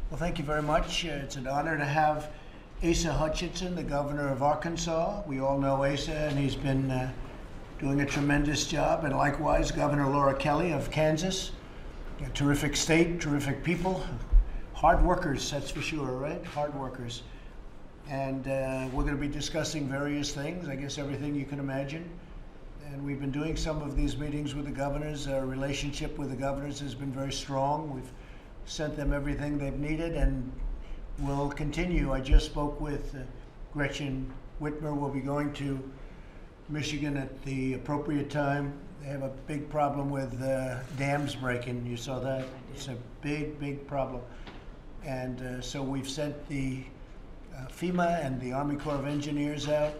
Well, thank you very much. It's an honor to have Asa Hutchinson, the governor of Arkansas. We all know Asa, and he's been doing a tremendous job. And likewise, Governor Laura Kelly of Kansas. A terrific state, terrific people, hard workers, that's for sure, right? Hard workers. And we're going to be discussing various things, I guess everything you can imagine. And we've been doing some of these meetings with the governors. Our relationship with the governors has been very strong. We've sent them everything they've needed, and we'll continue. I just spoke with Gretchen Whitmer. We'll be going to Michigan at the appropriate time. They have a big problem with dams breaking. You saw that? It's a big, big problem. And so we've sent the FEMA and the Army Corps of Engineers out,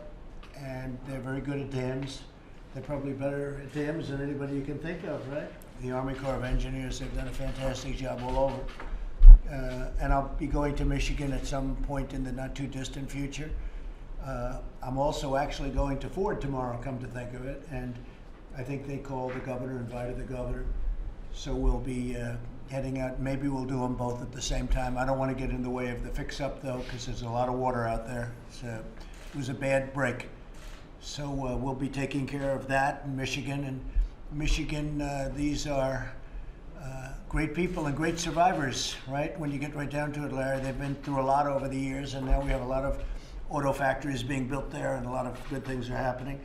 and they're very good at dams. They're probably better at dams than anybody you can think of, right? The Army Corps of Engineers, they've done a fantastic job all over. And I'll be going to Michigan at some point in the not too distant future. I'm also actually going to Ford tomorrow, come to think of it, and I think they called the governor, invited the governor. So we'll be heading out. Maybe we'll do them both at the same time. I don't want to get in the way of the fix-up, though, because there's a lot of water out there. It was a bad break. So we'll be taking care of that in Michigan. And Michigan, these are great people and great survivors, right? When you get right down to it, Larry, they've been through a lot over the years, and now we have a lot of auto factories being built there, and a lot of good things are happening.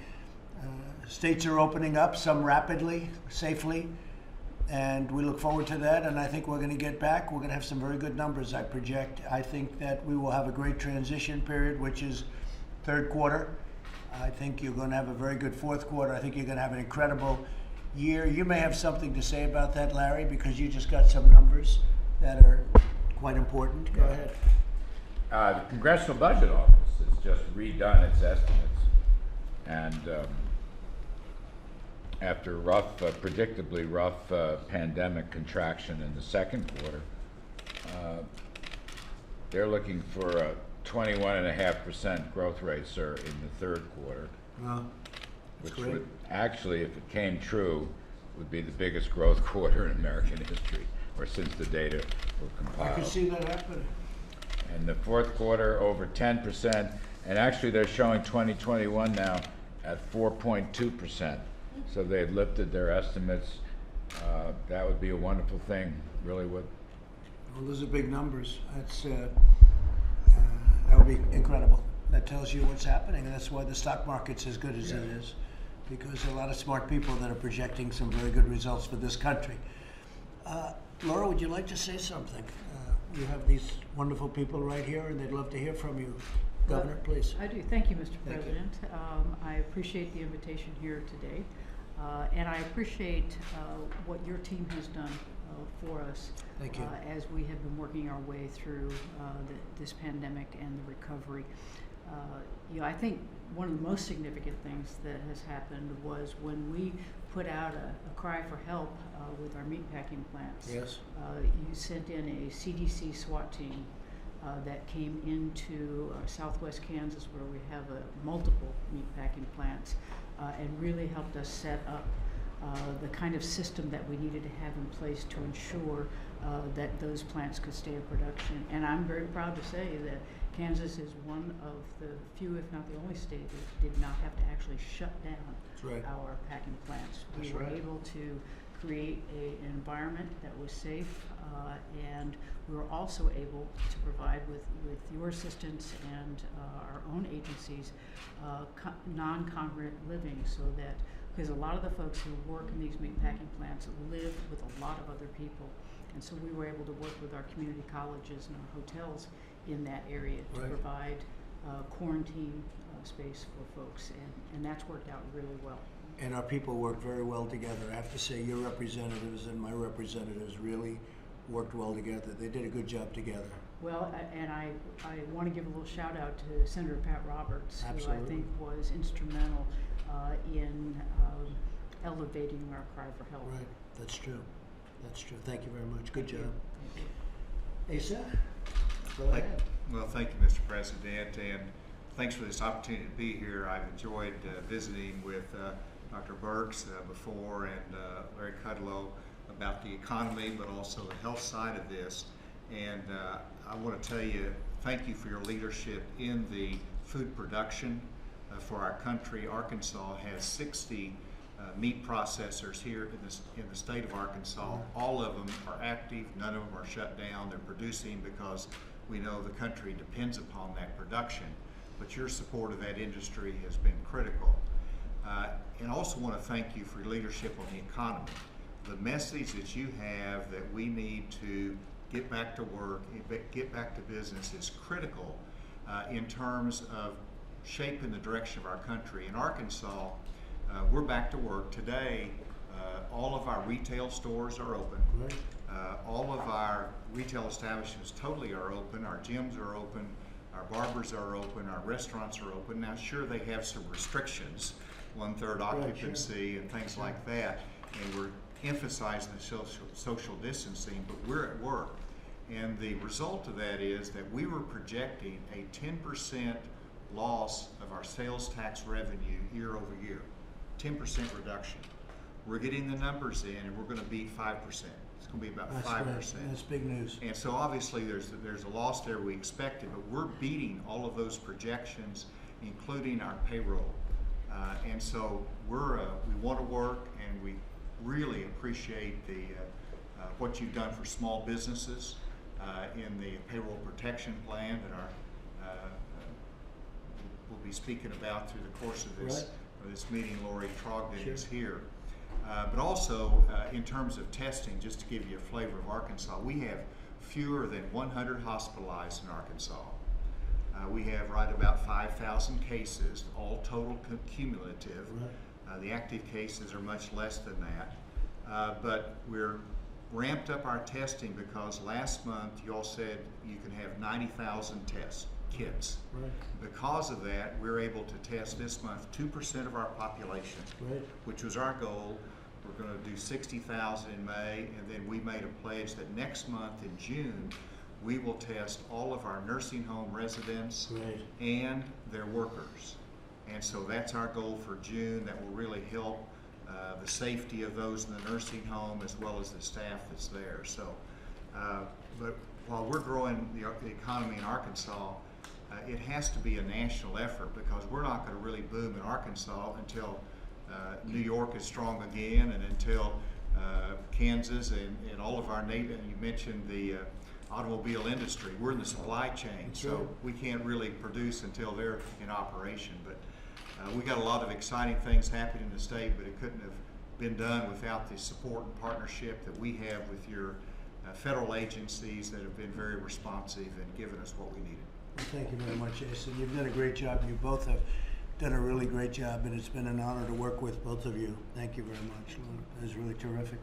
States are opening up, some rapidly, safely, and we look forward to that, and I think we're going to get back. We're going to have some very good numbers, I project. I think that we will have a great transition period, which is third quarter. I think you're going to have a very good fourth quarter. I think you're going to have an incredible year. You may have something to say about that, Larry, because you just got some numbers that are quite important. Go ahead. The Congressional Budget Office has just redone its estimates, and after predictably rough pandemic contraction in the second quarter, they're looking for a 21.5% growth rate, sir, in the third quarter. Well, which would actually, if it came true, would be the biggest growth quarter in American history, or since the data were compiled. I can see that happening. And the fourth quarter over 10%, and actually they're showing 2021 now at 4.2%. So they've lifted their estimates. That would be a wonderful thing, really would. Well, those are big numbers. That would be incredible. That tells you what's happening, and that's why the stock market's as good as it is, because there are a lot of smart people that are projecting some very good results for this country. Laura, would you like to say something? You have these wonderful people right here, and they'd love to hear from you. Governor, please. I do. Thank you, Mr. President. I appreciate the invitation here today, and I appreciate what your team has done for us. Thank you. As we have been working our way through this pandemic and the recovery. I think one of the most significant things that has happened was when we put out a cry for help with our meatpacking plants. Yes. You sent in a CDC SWAT team that came into southwest Kansas, where we have multiple meatpacking plants, and really helped us set up the kind of system that we needed to have in place to ensure that those plants could stay in production. And I'm very proud to say that Kansas is one of the few, if not the only state, that did not have to actually shut down our packing plants. We were able to create an environment that was safe, and we were also able to provide with your assistance and our own agencies non-congregate living, so that, because a lot of the folks who work in these meatpacking plants live with a lot of other people, and so we were able to work with our community colleges and our hotels in that area to provide quarantine space for folks, and that's worked out really well. And our people worked very well together. I have to say, your representatives and my representatives really worked well together. They did a good job together. Well, and I want to give a little shout out to Senator Pat Roberts, Absolutely. who I think was instrumental in elevating our cry for help. Right, that's true. That's true. Thank you very much. Good job. Thank you. Asa, go ahead. Well, thank you, Mr. President, and thanks for this opportunity to be here. I've enjoyed visiting with Dr. Burks before, and Larry Kudlow about the economy, but also the health side of this. And I want to tell you, thank you for your leadership in the food production for our country. Arkansas has 60 meat processors here in the state of Arkansas. All of them are active, none of them are shut down. They're producing because we know the country depends upon that production. But your support of that industry has been critical. And I also want to thank you for your leadership on the economy. The message that you have that we need to get back to work, get back to business is critical in terms of shaping the direction of our country. In Arkansas, we're back to work. Today, all of our retail stores are open. Right. All of our retail establishments totally are open. Our gyms are open. Our barbers are open. Our restaurants are open. Now, sure, they have some restrictions, 1/3 occupancy and things like that, and we're emphasizing the social distancing, but we're at work. And the result of that is that we were projecting a 10% loss of our sales tax revenue year over year, 10% reduction. We're getting the numbers in, and we're going to beat 5%. It's going to be about 5%. That's big news. And so obviously there's a loss there we expected, but we're beating all of those projections, including our payroll. And so we want to work, and we really appreciate what you've done for small businesses in the payroll protection plan that we'll be speaking about through the course of this meeting. Lori Trogdon is here. But also in terms of testing, just to give you a flavor of Arkansas, we have fewer than 100 hospitalized in Arkansas. We have right about 5,000 cases, all total cumulative. Right. The active cases are much less than that. But we're ramped up our testing because last month you all said you can have 90,000 kits. Right. Because of that, we're able to test this month 2% of our population, Right. which was our goal. We're going to do 60,000 in May, and then we made a pledge that next month in June, we will test all of our nursing home residents Right. and their workers. And so that's our goal for June. That will really help the safety of those in the nursing home as well as the staff that's there. So, but while we're growing the economy in Arkansas, it has to be a national effort, because we're not going to really boom in Arkansas until New York is strong again, and until Kansas and all of our neighbors. You mentioned the automobile industry. We're in the supply chain, That's so right. we can't really produce until they're in operation. But we got a lot of exciting things happening in the state, but it couldn't have been done without the support and partnership that we have with your federal agencies that have been very responsive and given us what we needed. Well, thank you very much, Jason. You've done a great job. You both have done a really great job, and it's been an honor to work with both of you. Thank you very much. It was really terrific.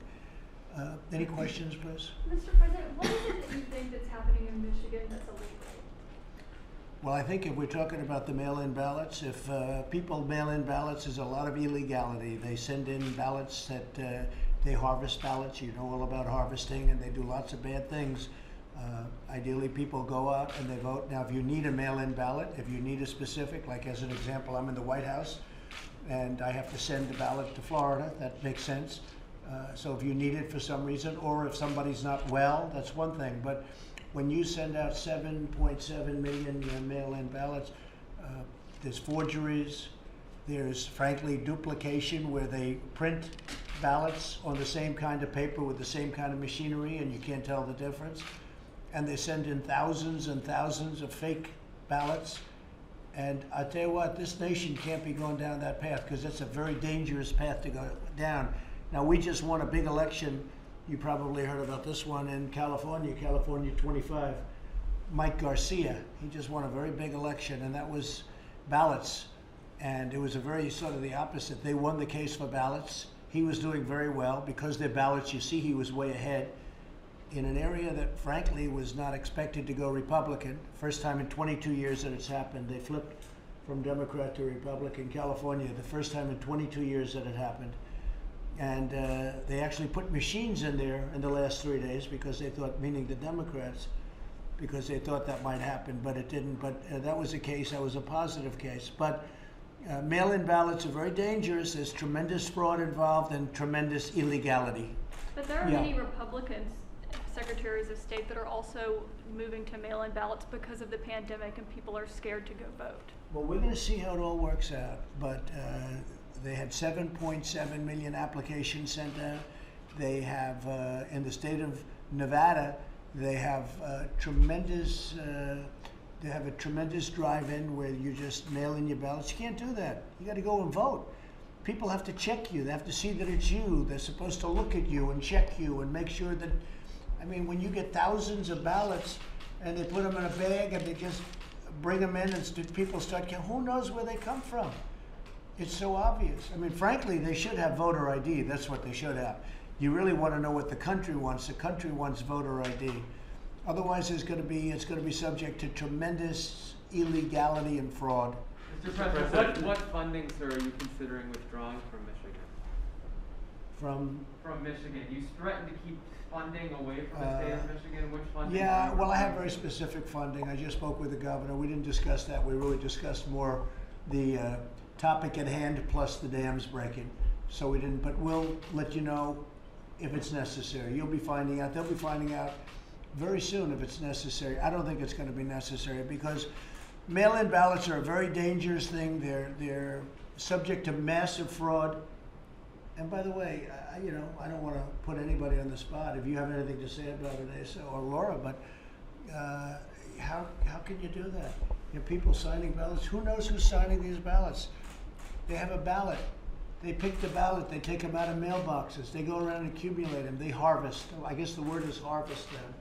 Any questions, please? Mr. President, what is it that you think that's happening in Michigan that's illegal? Well, I think if we're talking about the mail-in ballots, if people mail in ballots, there's a lot of illegality. They send in ballots that they harvest ballots. You know all about harvesting, and they do lots of bad things. Ideally, people go out and they vote. Now, if you need a mail-in ballot, if you need a specific, like as an example, I'm in the White House, and I have to send the ballot to Florida, that makes sense. So if you need it for some reason, or if somebody's not well, that's one thing. But when you send out 7.7 million mail-in ballots, there's forgeries, there's frankly duplication where they print ballots on the same kind of paper with the same kind of machinery, and you can't tell the difference. And they send in thousands and thousands of fake ballots. And I tell you what, this nation can't be going down that path, because it's a very dangerous path to go down. Now, we just won a big election. You probably heard about this one in California, California 25. Mike Garcia, he just won a very big election, and that was ballots. And it was a very sort of the opposite. They won the case for ballots. He was doing very well because they're ballots. You see, he was way ahead in an area that frankly was not expected to go Republican. First time in 22 years that it's happened. They flipped from Democrat to Republican. California, the first time in 22 years that it happened. And they actually put machines in there in the last 3 days because they thought, meaning the Democrats, because they thought that might happen, but it didn't. But that was a case, that was a positive case. But mail-in ballots are very dangerous. There's tremendous fraud involved and tremendous illegality. But there are many Republicans secretaries of state that are also moving to mail-in ballots because of the pandemic and people are scared to go vote. Well, we're going to see how it all works out, but they had 7.7 million applications sent out. They have, in the state of Nevada, they have tremendous drive-in where you just mail in your ballots. You can't do that. You got to go and vote. People have to check you. They have to see that it's you. They're supposed to look at you and check you and make sure that, I mean, when you get thousands of ballots and they put them in a bag and they just bring them in and people start counting, who knows where they come from? It's so obvious. I mean, frankly, they should have voter ID. That's what they should have. You really want to know what the country wants. The country wants voter ID. Otherwise, it's going to be subject to tremendous illegality and fraud. Mr. President, what funding, sir, are you considering withdrawing from Michigan? From Michigan. You threatened to keep funding away from the state of Michigan. Which funding? Yeah, well, I have very specific funding. I just spoke with the governor. We didn't discuss that. We really discussed more the topic at hand plus the dams breaking. So we didn't, but we'll let you know if it's necessary. You'll be finding out. They'll be finding out very soon if it's necessary. I don't think it's going to be necessary because mail-in ballots are a very dangerous thing. They're subject to massive fraud. And by the way, I don't want to put anybody on the spot. If you have anything to say about it, Asa or Laura, but how can you do that? You have people signing ballots. Who knows who's signing these ballots? They have a ballot. They pick the ballot. They take them out of mailboxes. They go around and accumulate them. They harvest. I guess the word is harvest them.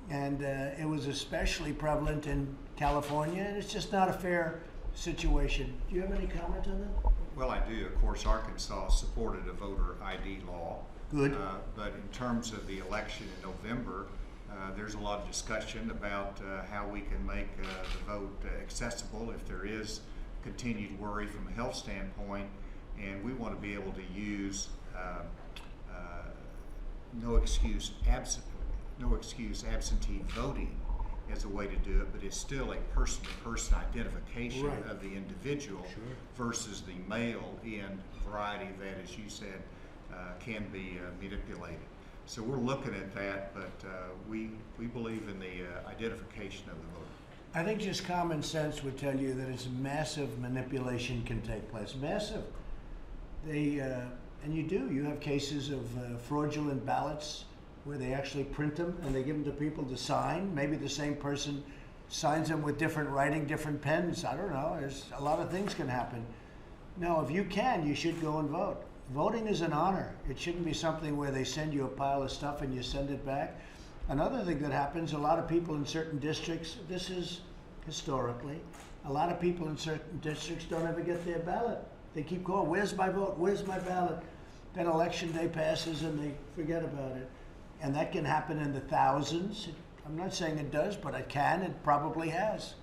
And it was especially prevalent in California, and it's just not a fair situation. Do you have any comment on that? Well, I do. Of course, Arkansas supported a voter ID law. Good. But in terms of the election in November, there's a lot of discussion about how we can make the vote accessible if there is continued worry from a health standpoint. And we want to be able to use no excuse absentee voting as a way to do it, but it's still a person-to-person identification of the individual versus the mail-in variety that, as you said, can be manipulated. So we're looking at that, but we believe in the identification of the voter. I think just common sense would tell you that it's massive manipulation can take place. Massive. And you have cases of fraudulent ballots where they actually print them and they give them to people to sign. Maybe the same person signs them with different writing, different pens. I don't know. There's a lot of things can happen. No, if you can, you should go and vote. Voting is an honor. It shouldn't be something where they send you a pile of stuff and you send it back. Another thing that happens, a lot of people in certain districts, this is historically, a lot of people in certain districts don't ever get their ballot. They keep going, where's my vote, where's my ballot? Then election day passes and they forget about it. And that can happen in the thousands. I'm not saying it does, but it can, it probably has.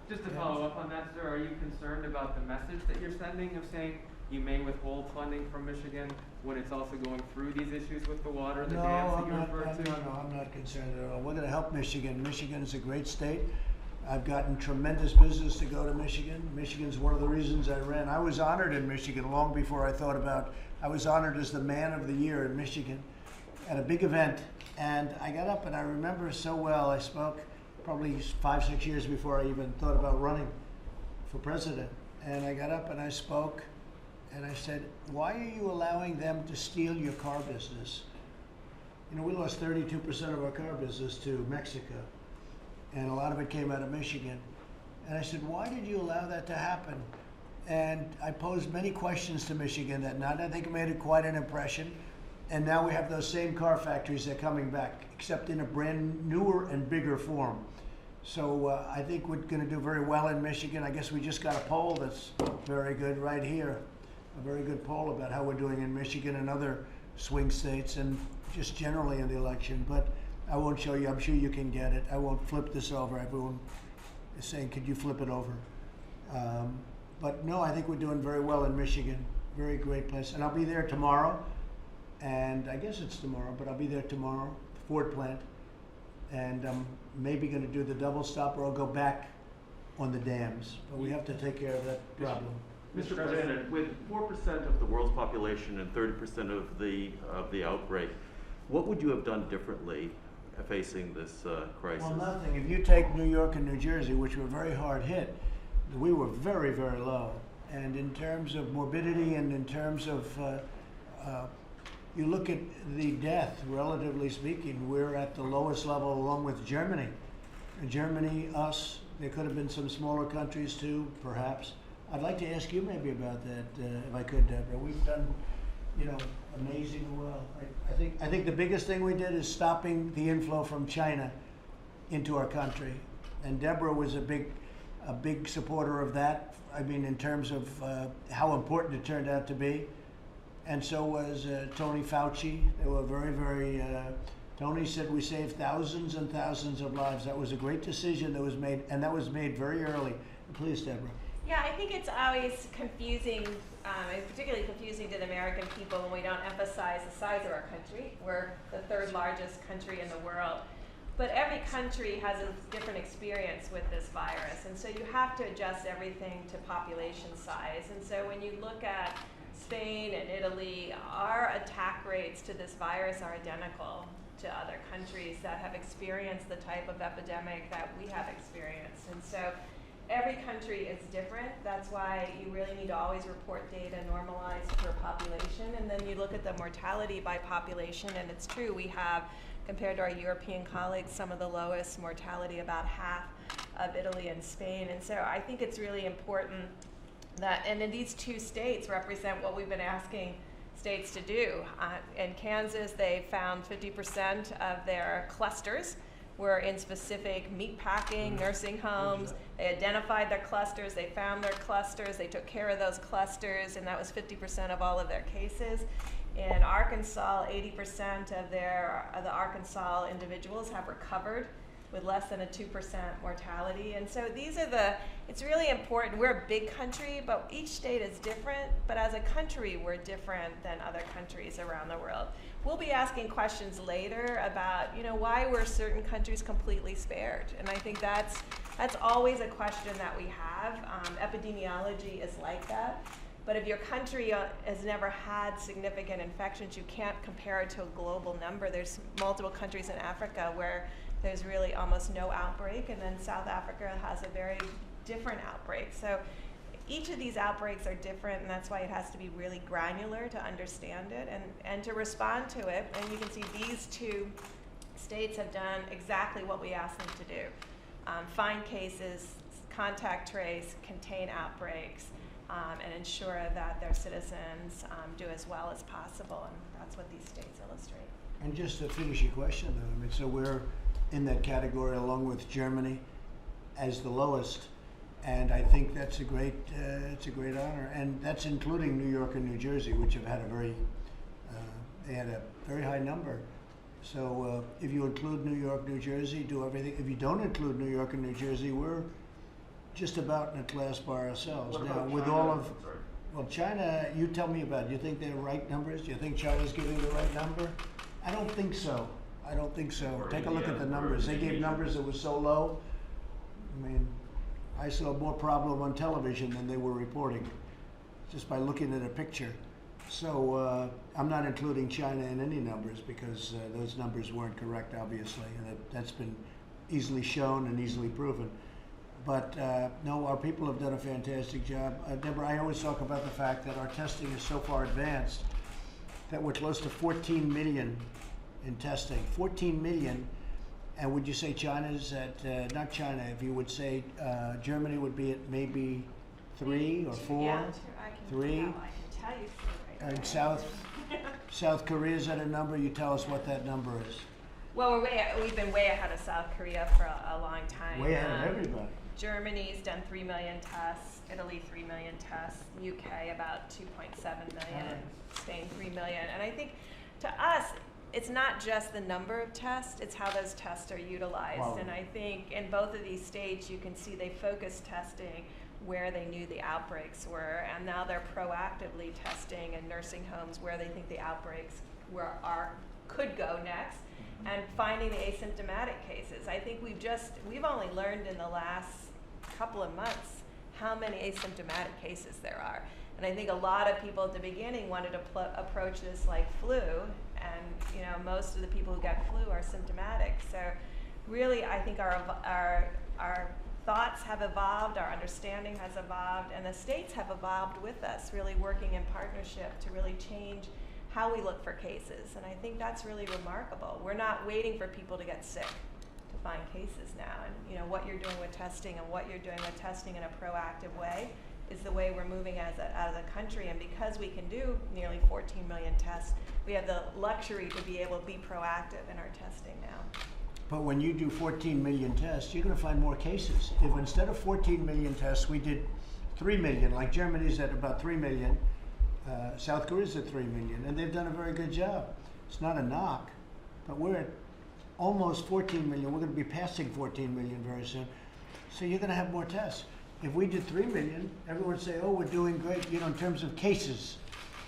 Just to follow up on that, sir, are you concerned about the message that you're sending of saying you may withhold funding from Michigan when it's also going through these issues with the water, the dams that you referred to? No, I'm not concerned at all. We're going to help Michigan. Michigan is a great state. I've gotten tremendous business to go to Michigan. Michigan's one of the reasons I ran. I was honored in Michigan long before I thought about, I was honored as the Man of the Year in Michigan at a big event. And I got up and I remember so well, I spoke probably 5-6 years before I even thought about running for president. And I got up and I spoke and I said, why are you allowing them to steal your car business? You know, we lost 32% of our car business to Mexico. And a lot of it came out of Michigan. And I said, why did you allow that to happen? And I posed many questions to Michigan that night. I think it made it quite an impression. And now we have those same car factories that are coming back, except in a brand newer and bigger form. So I think we're going to do very well in Michigan. I guess we just got a poll that's very good right here, a very good poll about how we're doing in Michigan and other swing states and just generally in the election. But I won't show you. I'm sure you can get it. I won't flip this over. Everyone is saying, could you flip it over? But no, I think we're doing very well in Michigan. Very great place. And I'll be there tomorrow. And I guess it's tomorrow, but I'll be there tomorrow, Ford plant. And I'm maybe going to do the double stop or I'll go back on the dams. But we have to take care of that problem. Mr. President, with 4% of the world's population and 30% of the outbreak, what would you have done differently facing this crisis? Well, nothing. If you take New York and New Jersey, which were very hard hit, we were very, very low. And in terms of morbidity and in terms of, you look at the death, relatively speaking, we're at the lowest level along with Germany. Germany, us, there could have been some smaller countries too, perhaps. I'd like to ask you maybe about that, if I could, Deborah. We've done, amazing well. I think the biggest thing we did is stopping the inflow from China into our country. And Deborah was a big supporter of that. I mean, in terms of how important it turned out to be. And so was Tony Fauci. They were very, very, Tony said we saved thousands and thousands of lives. That was a great decision that was made, and that was made very early. Please, Deborah. Yeah, I think it's always confusing, particularly confusing to the American people when we don't emphasize the size of our country. We're the third largest country in the world. But every country has a different experience with this virus, and so you have to adjust everything to population size. And so when you look at Spain and Italy, our attack rates to this virus are identical to other countries that have experienced the type of epidemic that we have experienced. And so every country is different. That's why you really need to always report data normalized per population. And then you look at the mortality by population, and it's true, we have, compared to our European colleagues, some of the lowest mortality, about half of Italy and Spain. And so I think it's really important that, and then these two states represent what we've been asking states to do. In Kansas, they found 50% of their clusters were in specific meat packing, nursing homes. They identified their clusters, they found their clusters, they took care of those clusters, and that was 50% of all of their cases. In Arkansas, 80% of the Arkansas individuals have recovered with less than a 2% mortality. And so it's really important. We're a big country, but each state is different. But as a country, we're different than other countries around the world. We'll be asking questions later about, why were certain countries completely spared? And I think that's always a question that we have. Epidemiology is like that. But if your country has never had significant infections, you can't compare it to a global number. There's multiple countries in Africa where there's really almost no outbreak, and then South Africa has a very different outbreak. So each of these outbreaks are different, and that's why it has to be really granular to understand it and to respond to it. And you can see these two states have done exactly what we asked them to do. Find cases, contact trace, contain outbreaks, and ensure that their citizens do as well as possible. And that's what these states illustrate. And just to finish your question, though, so we're in that category along with Germany as the lowest, and I think that's it's a great honor, and that's including New York and New Jersey, which have had they had a very high number. So if you include New York, New Jersey, do everything. If you don't include New York and New Jersey, we're just about in a class by ourselves. What now, about with China? all of, well, China, you tell me about it. Do you think they're right numbers? Do you think China's giving the right number? I don't think so. Take a look at the numbers. They gave numbers that were so low. I mean, I saw more problem on television than they were reporting, just by looking at a picture. So I'm not including China in any numbers because those numbers weren't correct, obviously, and that's been easily shown and easily proven. But no, our people have done a fantastic job. Deborah, I always talk about the fact that our testing is so far advanced that we're close to 14 million in testing. 14 million, and would you say China's at, not China, if you would say Germany would be at maybe 3 or 4? Yeah, 3? I can tell you. And South Korea's at a number. You tell us what that number is. Well, we've been way ahead of South Korea for a long time. Way ahead of everybody. Germany's done 3 million tests, Italy 3 million tests, UK about 2.7 million, and Spain 3 million. And I think to us, it's not just the number of tests, it's how those tests are utilized. Wow. And I think in both of these states, you can see they focused testing where they knew the outbreaks were, and now they're proactively testing in nursing homes where they think the outbreaks could go next, and finding the asymptomatic cases. I think we've only learned in the last couple of months how many asymptomatic cases there are. And I think a lot of people at the beginning wanted to approach this like flu, and you know, most of the people who get flu are symptomatic. So really, I think our thoughts have evolved, our understanding has evolved, and the states have evolved with us, really working in partnership to really change how we look for cases. And I think that's really remarkable. We're not waiting for people to get sick to find cases now. And you know, what you're doing with testing and what you're doing with testing in a proactive way is the way we're moving as a country. And because we can do nearly 14 million tests, we have the luxury to be able to be proactive in our testing now. But when you do 14 million tests, you're going to find more cases. If instead of 14 million tests, we did 3 million, like Germany's at about 3 million, South Korea's at 3 million, and they've done a very good job. It's not a knock, but we're at almost 14 million. We're going to be passing 14 million very soon. So you're going to have more tests. If we did 3 million, everyone would say, oh, we're doing great, you know, in terms of cases.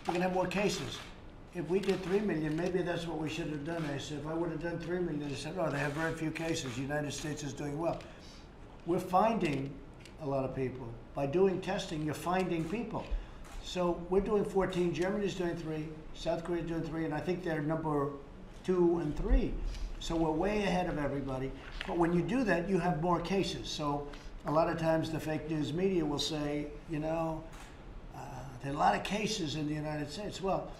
We're going to have more cases. If we did 3 million, maybe that's what we should have done. I said, if I would have done 3 million, they said, oh, they have very few cases. The United States is doing well. We're finding a lot of people. By doing testing, you're finding people. So we're doing 14, Germany's doing 3, South Korea's doing 3, and I think they're number 2 and 3. So we're way ahead of everybody. But when you do that, you have more cases. So a lot of times the fake news media will say, you know, there are a lot of cases in the United States. Well,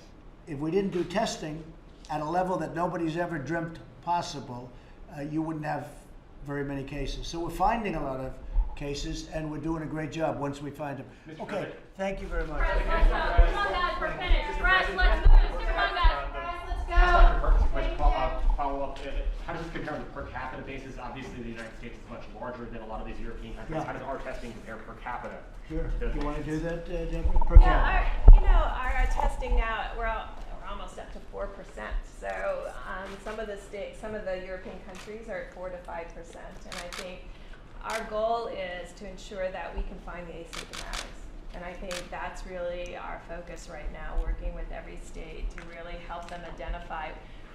if we didn't do testing at a level that nobody's ever dreamt possible, you wouldn't have very many cases. So we're finding a lot of cases, and we're doing a great job once we find them. Okay, thank you very much. Press, let's go. Come on, guys, we're finished. Press, let's move. Come on, guys. Press, let's go. Thank you. Follow up. How does this compare on a per capita basis? Obviously, the United States is much larger than a lot of these European countries. Yeah. How does our testing compare per capita? Sure. to You want to do patients? that, Deborah? Per capita. Yeah, our testing now, we're almost up to 4%. So some of the European countries are at 4 to 5%. And I think our goal is to ensure that we can find the asymptomatics. And I think that's really our focus right now, working with every state to really help them identify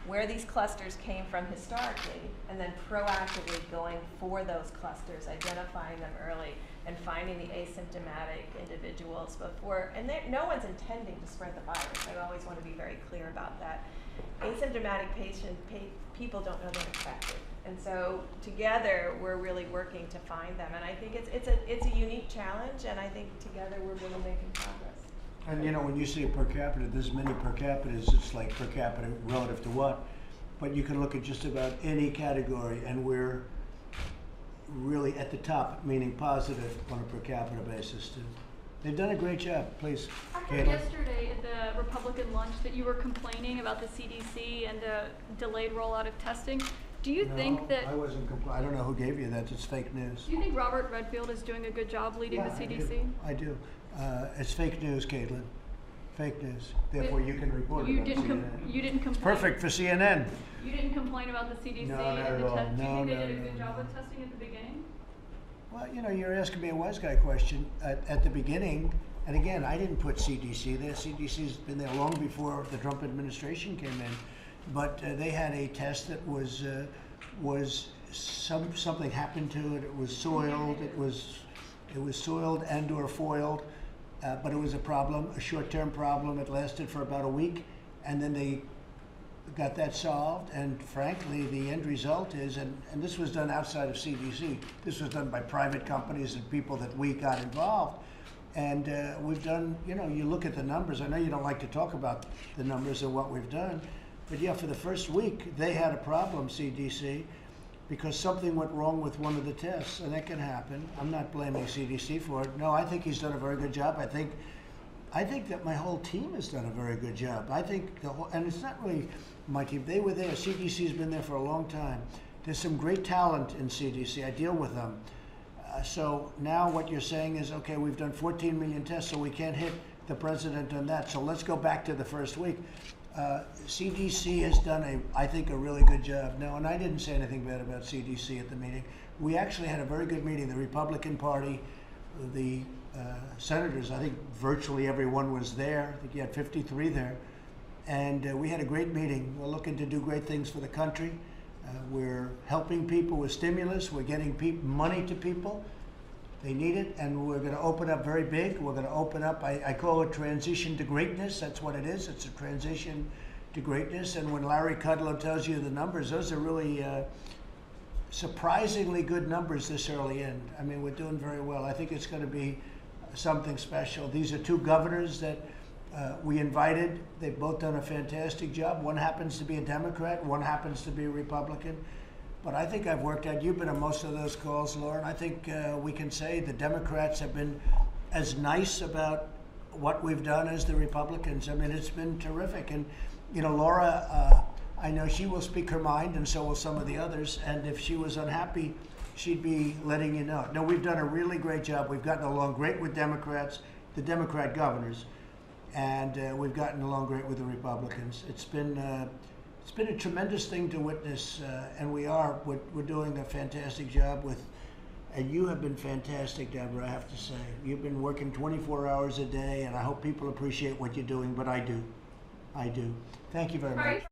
where these clusters came from historically, and then proactively going for those clusters, identifying them early, and finding the asymptomatic individuals before, and no one's intending to spread the virus. I always want to be very clear about that. Asymptomatic people don't know they're infected. And so together we're really working to find them. And I think it's a unique challenge, and I think together we're really making progress. And you know, when you say per capita, there's many per capitas. It's like per capita relative to what? But you can look at just about any category, and we're really at the top, meaning positive on a per capita basis too. They've done a great job. Please, I heard yesterday at the Republican lunch that you were complaining about the CDC and the delayed rollout of testing. Do you think that... I wasn't I don't know who gave you that. It's fake news. Do you think Robert Redfield is doing a good job leading the CDC? I do. It's fake news, Caitlin. Fake news. Therefore, you can report it on CNN. You didn't complain. It's perfect for CNN. You didn't complain about the CDC No, not and at the all. test. Do you No, think they no, did a no, good job no. with testing at the beginning? Well, you know, you're asking me a wise guy question. At the beginning, and again, I didn't put CDC there. CDC's been there long before the Trump administration came in. But they had a test that was something happened to it. It was soiled. It was soiled and or foiled. But it was a problem, a short-term problem. It lasted for about a week, and then they got that solved. And frankly, the end result is, and this was done outside of CDC. This was done by private companies and people that we got involved. And we've done, you know, you look at the numbers. I know you don't like to talk about the numbers and what we've done, but yeah, for the first week, they had a problem, CDC, because something went wrong with one of the tests, and that can happen. I'm not blaming CDC for it. No, I think he's done a very good job. I think that my whole team has done a very good job. I think and it's not really my team. They were there. CDC's been there for a long time. There's some great talent in CDC. I deal with them. So now what you're saying is, okay, we've done 14 million tests, so we can't hit the president on that. So let's go back to the first week. CDC has done I think a really good job. Now, and I didn't say anything bad about CDC at the meeting. We actually had a very good meeting. The Republican Party, the senators, I think virtually everyone was there. I think you had 53 there. And we had a great meeting. We're looking to do great things for the country. We're helping people with stimulus. We're getting money to people. They need it, and we're going to open up very big. We're going to open up, I call it transition to greatness. That's what it is. It's a transition to greatness. And when Larry Kudlow tells you the numbers, those are really surprisingly good numbers this early in. I mean, we're doing very well. I think it's going to be something special. These are two governors that we invited. They've both done a fantastic job. One happens to be a Democrat, one happens to be a Republican. But I think I've worked out, you've been on most of those calls, Lauren. I think we can say the Democrats have been as nice about what we've done as the Republicans. I mean, it's been terrific. And, you know, Laura, I know she will speak her mind, and so will some of the others. And if she was unhappy, she'd be letting you know. No, we've done a really great job. We've gotten along great with Democrats, the Democrat governors, and we've gotten along great with the Republicans. It's been a tremendous thing to witness, and we're doing a fantastic job with. And you have been fantastic, Deborah, I have to say. You've been working 24 hours a day, and I hope people appreciate what you're doing, but I do. I do. Thank you very much.